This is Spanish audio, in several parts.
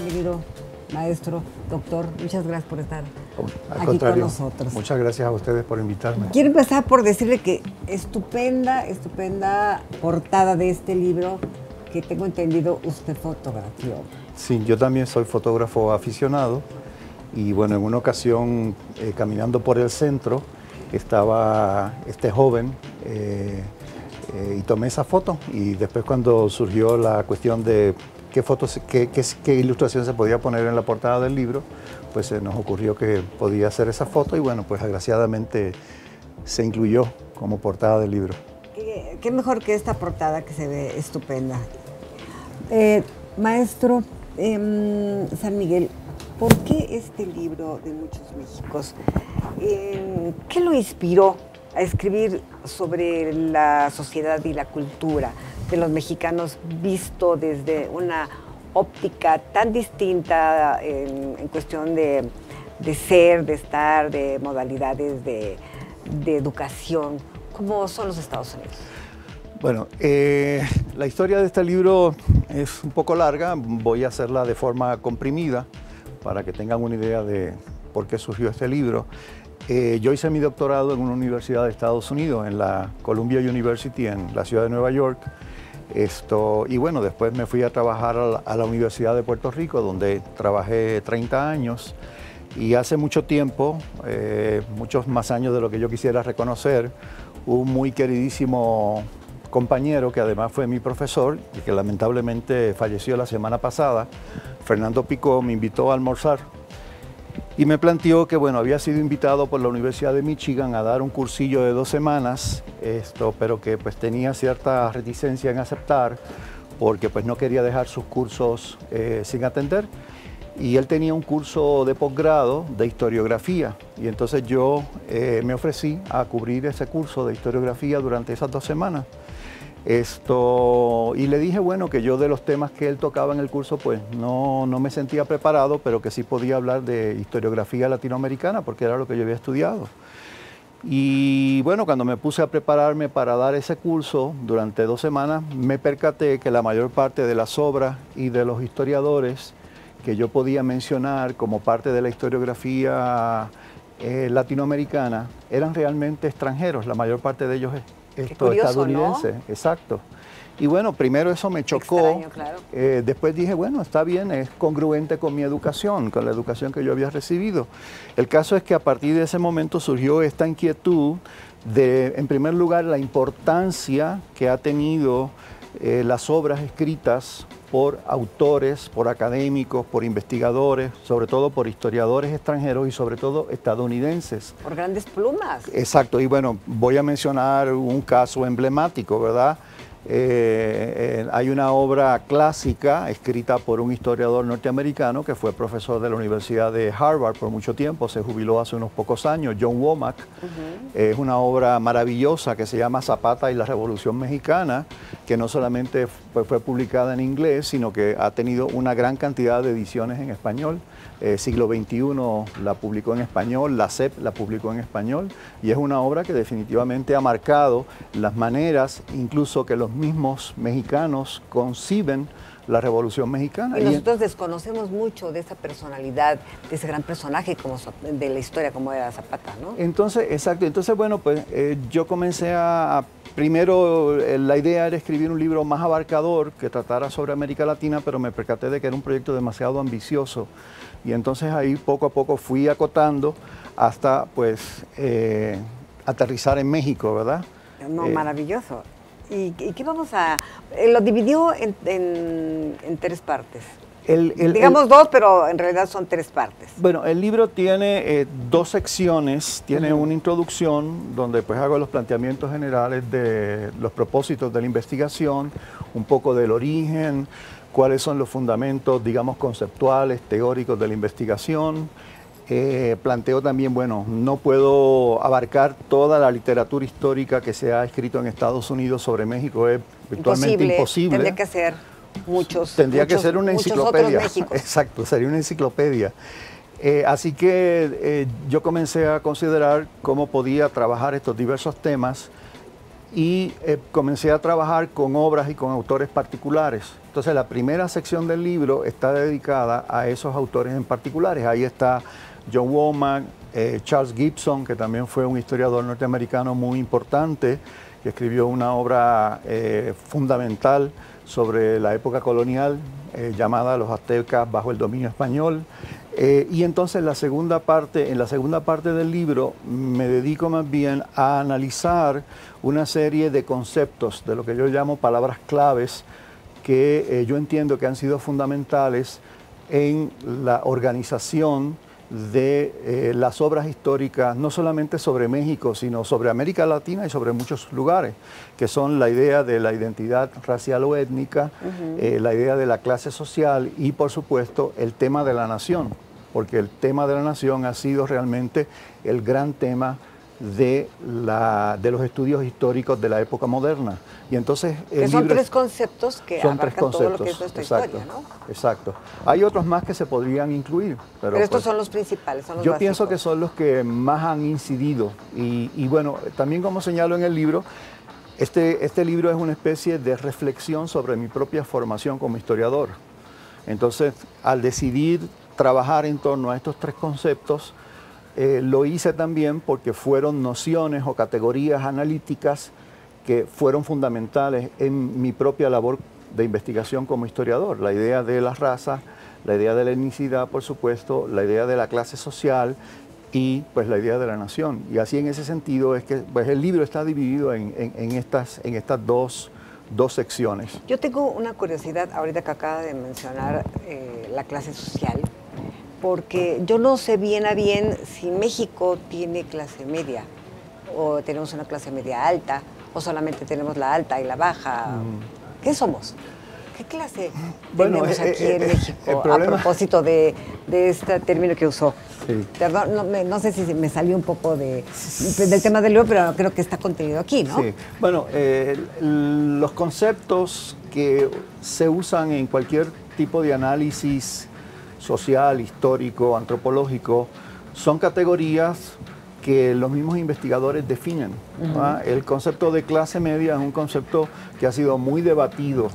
Querido maestro, doctor, muchas gracias por estar aquí con nosotros. Muchas gracias a ustedes por invitarme. Quiero empezar por decirle que estupenda portada de este libro que tengo entendido usted fotografió. Sí, yo también soy fotógrafo aficionado y bueno, en una ocasión caminando por el centro estaba este joven y tomé esa foto, y después cuando surgió la cuestión de qué ilustración se podía poner en la portada del libro, pues se nos ocurrió que podía hacer esa foto y bueno, pues agraciadamente se incluyó como portada del libro. Qué mejor que esta portada que se ve estupenda. Maestro San Miguel, ¿por qué este libro de Muchos Méxicos? ¿Qué lo inspiró a escribir sobre la sociedad y la cultura de los mexicanos visto desde una óptica tan distinta en cuestión de ser, de estar, de modalidades de educación, como son los Estados Unidos? Bueno, la historia de este libro es un poco larga, voy a hacerla de forma comprimida para que tengan una idea de por qué surgió este libro. Yo hice mi doctorado en una universidad de Estados Unidos, en la Columbia University, en la ciudad de Nueva York. Y bueno, después me fui a trabajar a la Universidad de Puerto Rico, donde trabajé 30 años. Y hace mucho tiempo, muchos más años de lo que yo quisiera reconocer, un muy queridísimo compañero que además fue mi profesor y que lamentablemente falleció la semana pasada, Fernando Picó, me invitó a almorzar y me planteó que bueno, había sido invitado por la Universidad de Michigan a dar un cursillo de 2 semanas, pero que pues tenía cierta reticencia en aceptar porque pues no quería dejar sus cursos sin atender. Y él tenía un curso de posgrado de historiografía y entonces yo me ofrecí a cubrir ese curso de historiografía durante esas 2 semanas. Y le dije, bueno, que yo de los temas que él tocaba en el curso, pues no me sentía preparado, pero que sí podía hablar de historiografía latinoamericana, porque era lo que yo había estudiado. Y bueno, cuando me puse a prepararme para dar ese curso durante 2 semanas, me percaté que la mayor parte de las obras y de los historiadores que yo podía mencionar como parte de la historiografía latinoamericana eran realmente extranjeros, la mayor parte de ellos estadounidenses, ¿no? Exacto. Y bueno, primero eso me chocó. Extraño, claro. Después dije, bueno, está bien, es congruente con mi educación, con la educación que yo había recibido. El caso es que a partir de ese momento surgió esta inquietud de, en primer lugar, la importancia que ha tenido las obras escritas por autores, por académicos, por investigadores, sobre todo por historiadores extranjeros y sobre todo estadounidenses. Por grandes plumas. Exacto, y bueno, voy a mencionar un caso emblemático, ¿verdad? Hay una obra clásica escrita por un historiador norteamericano que fue profesor de la Universidad de Harvard por mucho tiempo, se jubiló hace unos pocos años, John Womack. Es una obra maravillosa que se llama Zapata y la Revolución Mexicana, que no solamente fue publicada en inglés, sino que ha tenido una gran cantidad de ediciones en español. Siglo XXI la publicó en español, la SEP la publicó en español, y es una obra que definitivamente ha marcado las maneras, incluso que los mismos mexicanos conciben la Revolución Mexicana. Y nosotros desconocemos mucho de esa personalidad, de ese gran personaje de la historia como era Zapata, ¿no? Entonces, exacto. Entonces, bueno, pues yo comencé primero la idea era escribir un libro más abarcador que tratara sobre América Latina, pero me percaté de que era un proyecto demasiado ambicioso. Y entonces ahí poco a poco fui acotando hasta pues aterrizar en México, ¿verdad? No, maravilloso. ¿Y qué vamos a...? Lo dividió en 3 partes. Digamos 2, pero en realidad son 3 partes. Bueno, el libro tiene 2 secciones. Tiene una introducción donde pues hago los planteamientos generales de los propósitos de la investigación, un poco del origen, cuáles son los fundamentos, digamos, conceptuales, teóricos de la investigación. Planteo también, bueno, no puedo abarcar toda la literatura histórica que se ha escrito en Estados Unidos sobre México, es virtualmente imposible. Tendría que ser muchos. Tendría que ser una enciclopedia. Méxicos. Exacto, sería una enciclopedia. Así que yo comencé a considerar cómo podía trabajar estos diversos temas y comencé a trabajar con obras y con autores particulares. Entonces la primera sección del libro está dedicada a esos autores en particulares. Ahí está John Womack, Charles Gibson, que también fue un historiador norteamericano muy importante, que escribió una obra fundamental sobre la época colonial llamada Los aztecas bajo el dominio español. Y entonces en la segunda parte del libro me dedico más bien a analizar una serie de conceptos, de lo que yo llamo palabras claves, que yo entiendo que han sido fundamentales en la organización de las obras históricas, no solamente sobre México, sino sobre América Latina y sobre muchos lugares, que son la idea de la identidad racial o étnica, la idea de la clase social y, por supuesto, el tema de la nación, porque el tema de la nación ha sido realmente el gran tema de los estudios históricos de la época moderna. Y entonces son tres conceptos que abarcan todo lo que es nuestra historia, ¿no? Exacto. Hay otros más que se podrían incluir. Pero estos pues, son los principales, son los yo básicos. pienso que son los que más han incidido. Y bueno, también como señalo en el libro, este libro es una especie de reflexión sobre mi propia formación como historiador. Entonces, al decidir trabajar en torno a estos tres conceptos, lo hice también porque fueron nociones o categorías analíticas que fueron fundamentales en mi propia labor de investigación como historiador. La idea de la raza, la idea de la etnicidad, por supuesto, la idea de la clase social y pues la idea de la nación. Y así en ese sentido es que pues, el libro está dividido en estas dos secciones. Yo tengo una curiosidad ahorita que acaba de mencionar la clase social, porque yo no sé bien a bien si México tiene clase media, o tenemos una clase media alta, o solamente tenemos la alta y la baja. ¿Qué somos? ¿Qué clase tenemos aquí en México? A propósito de este término que usó. Sí. Perdón, no sé si me salió un poco del tema del libro, pero creo que está contenido aquí, ¿no? Sí. Bueno, los conceptos que se usan en cualquier tipo de análisis social, histórico, antropológico, son categorías que los mismos investigadores definen. El concepto de clase media es un concepto que ha sido muy debatido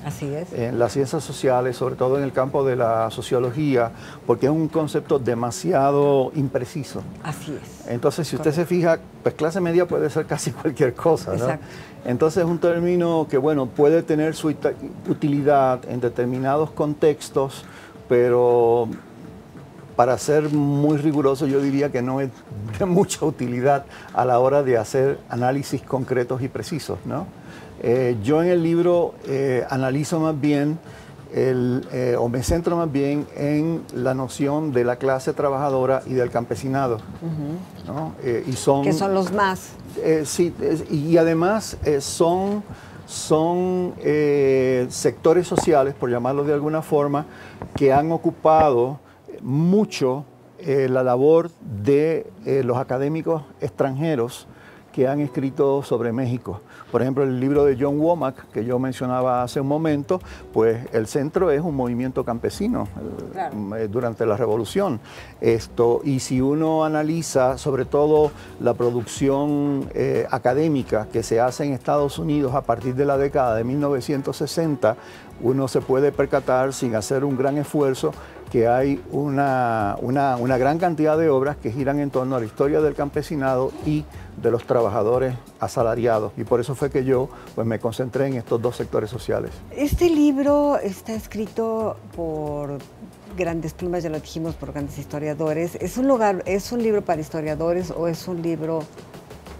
en las ciencias sociales, sobre todo en el campo de la sociología, porque es un concepto demasiado impreciso. Así es. Entonces, si usted se fija, pues clase media puede ser casi cualquier cosa, ¿no? Exacto. Entonces es un término que, bueno, puede tener su utilidad en determinados contextos, pero para ser muy riguroso yo diría que no es de mucha utilidad a la hora de hacer análisis concretos y precisos, ¿no? Yo en el libro analizo más bien, o me centro más bien en la noción de la clase trabajadora y del campesinado, ¿no? Que son los más. Sí, y además son sectores sociales, por llamarlo de alguna forma, que han ocupado mucho la labor de los académicos extranjeros que han escrito sobre México. Por ejemplo, el libro de John Womack, que yo mencionaba hace un momento, pues el centro es un movimiento campesino durante la Revolución. Y si uno analiza sobre todo la producción académica que se hace en Estados Unidos a partir de la década de 1960, uno se puede percatar sin hacer un gran esfuerzo que hay una gran cantidad de obras que giran en torno a la historia del campesinado y de los trabajadores asalariados. Y por eso fue que yo pues, me concentré en estos dos sectores sociales. Este libro está escrito por grandes plumas, ya lo dijimos, por grandes historiadores. ¿Es un libro para historiadores o es un libro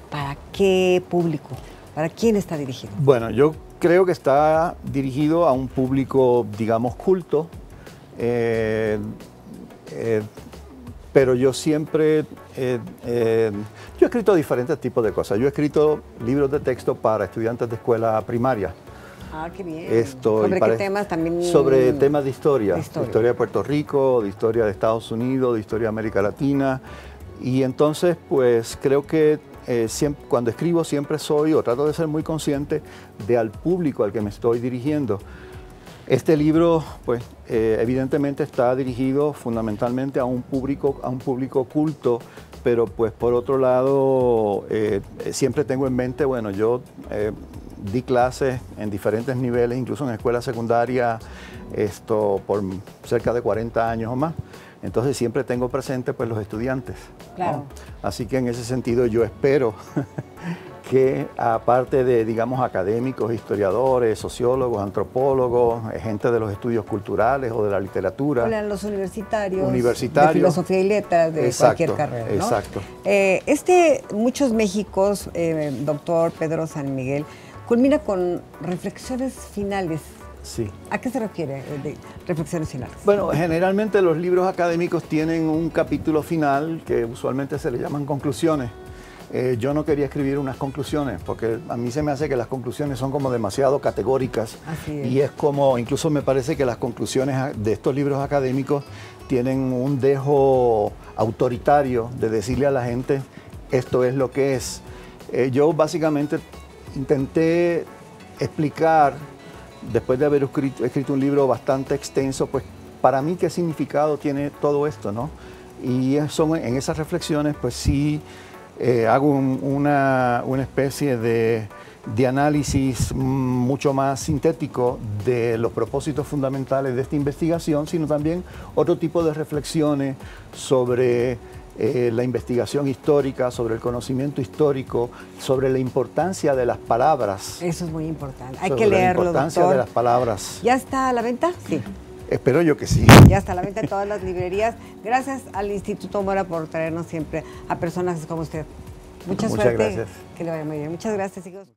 para qué público? ¿Para quién está dirigido? Bueno, yo creo que está dirigido a un público, digamos, culto, pero yo siempre, yo he escrito diferentes tipos de cosas. Yo he escrito libros de texto para estudiantes de escuela primaria. Ah, qué bien. ¿Sobre qué temas también? Sobre temas de historia. De historia de Puerto Rico, de historia de Estados Unidos, de historia de América Latina. Y entonces, pues, creo que cuando escribo siempre soy, o trato de ser muy consciente al público al que me estoy dirigiendo. Este libro, pues, evidentemente está dirigido fundamentalmente a un público culto pero pues por otro lado siempre tengo en mente, bueno, yo di clases en diferentes niveles, incluso en escuela secundaria, por cerca de 40 años o más. Entonces siempre tengo presente pues los estudiantes. Claro. ¿No? Así que en ese sentido yo espero que aparte de, digamos, académicos, historiadores, sociólogos, antropólogos, gente de los estudios culturales o de la literatura. O los universitarios. De filosofía y letras, de cualquier carrera, ¿no? Exacto. Muchos Méxicos, doctor Pedro San Miguel, culmina con reflexiones finales. Sí. ¿A qué se refiere de reflexiones finales? Bueno, generalmente los libros académicos tienen un capítulo final que usualmente se le llaman conclusiones. Yo no quería escribir unas conclusiones porque a mí se me hace que las conclusiones son como demasiado categóricas. Así es. Y es como, incluso me parece que las conclusiones de estos libros académicos tienen un dejo autoritario de decirle a la gente esto es lo que es. Yo básicamente intenté explicar, después de haber escrito un libro bastante extenso, pues para mí qué significado tiene todo esto, ¿no? Y en esas reflexiones pues sí hago una especie de análisis mucho más sintético de los propósitos fundamentales de esta investigación, sino también otro tipo de reflexiones sobre la investigación histórica, sobre el conocimiento histórico, sobre la importancia de las palabras. Eso es muy importante. Hay que leerlo, la importancia doctor. de las palabras. ¿Ya está a la venta? Sí. Espero yo que sí. Ya está a la venta en todas las librerías. Gracias al Instituto Mora por traernos siempre a personas como usted. Mucha suerte. Muchas gracias. Que le vaya muy bien. Muchas gracias, hijos.